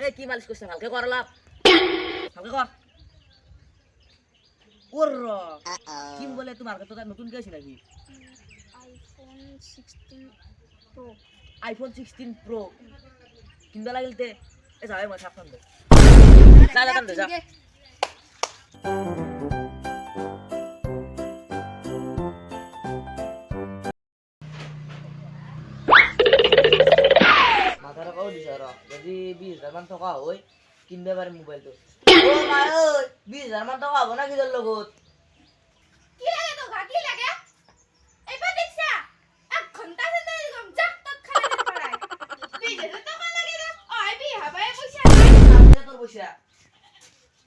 এই কি মালিশ করছ ভালকে কর লাভ ভালকে কর ওর কি বলে তোমার তো নতুন গেছি নাকি আইফোন 16 প্রো কিনবা লাগিলতে এ যাবে মই সাপন দে যা যা যা মাথার কাও দিছ র যদি 20000 মান টাকা হয় কিনবে পারে মোবাইলটো ও মা ওই 20000 মান টাকা হবে না কিদের লগত কি লাগে তো ঘাটি লাগে এবার দেখছা এক ঘন্টা ধরে এরকম জাক তক খালি পড়ায় বিজে তো টাকা লাগে না ওই বি হবে পয়সা নাই তোর পয়সা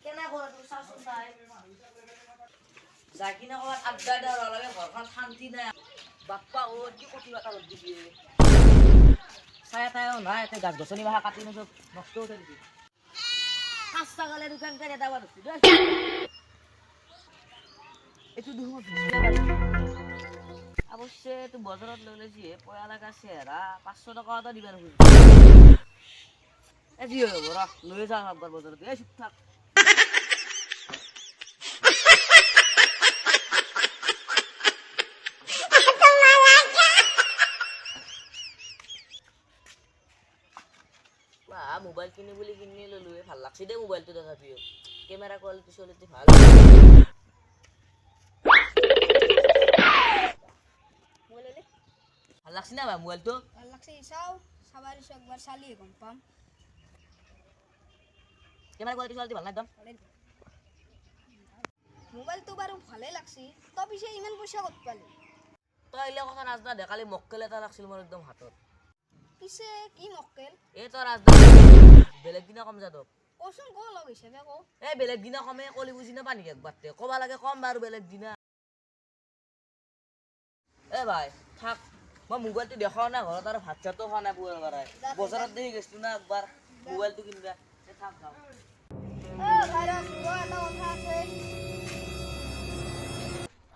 কেনা করে তোর শাশুন নাই জাকিনা কত আড্ডা দেওয়ার লাগে ঘরখান শান্তি নাই বাপ্পা ও কি কতি কথা বলতি দিয়ে ছায়া তায়ও না এতে গাছ গছনি বাহা কাটি না সব নষ্ট হতে দিবি কাঁচা গালে দোকান করে দেওয়া হচ্ছে একটু দুঃখ অবশ্যই তুই বজারত লৈছি পয়া লাগা চেহারা 500 টাকা এটা দিবা খুঁজি এ জি হব র লৈ যা একবার বজারত এ চুপ থাক মোবাইল কিনে বলে কিনে ললো ভাল লাগছে দে মোবাইলটো দেখাবিও ক্যামেরা কোয়ালিটি চলিতে ভাল বলেলে ভাল লাগছে না মোবাইলটো ভাল লাগছে চাও সবারই একবার চালিয়ে গম পাম ক্যামেরা কোয়ালিটি চলিতে ভাল না একদম মোবাইল তো বারো ভালে লাগছে তো পিছে ইমান পয়সা কত পালি তো এলে কথা নাজনা দেখালি মক্কেল এটা লাগছিল মোৰ একদম হাতত পিছে কি মক্কেল এই তো ৰাজদা বেলেগ দিনা কম যাদক কচোন কো লগ হিচাপে কো এই বেলেগ দিনা কমে কলি বুজি না পানি একবাৰতে কবা লাগে কম বাৰু বেলেগ দিনা এ ভাই থাক মই মোবাইলটো দেখাও না ঘৰত আৰু ভাত চাতো খোৱা নাই পুৱাৰ বাৰাই বজাৰত দেখি গৈছিলো না একবাৰ মোবাইলটো কিনবা থাক যাও ভাইরাস গো এটা কথা আছে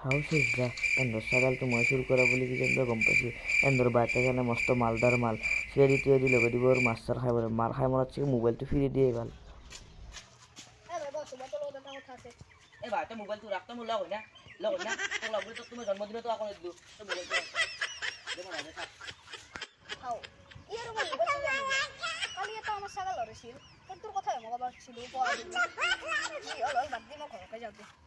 হাউসে যা এন্দর সকাল তো মহসুল করা বলে কি জানবে গম পাইছি এন্দর বাচ্চা জানে মস্ত মালদার মাল সে দ্বিতীয় দিল দিব ওর মাস্টার খাই বলে মার খাই মনে হচ্ছে মোবাইলটো ফিরে দিয়ে গেল এ ভাই তো মোবাইল তো রাখতে মোলা হয় না লগ না তো লগ বলে তো তুমি জন্মদিনে তো এখন দিলো তো মোবাইল তো দেখো না দেখা খাও ইয়ার মোবাইল কালি এটা আমার সাগাল হরেছিল তোর কথা মগা বাচ্ছিল পড়া দিল কি হলো বাদ দিমো ঘরকে যাও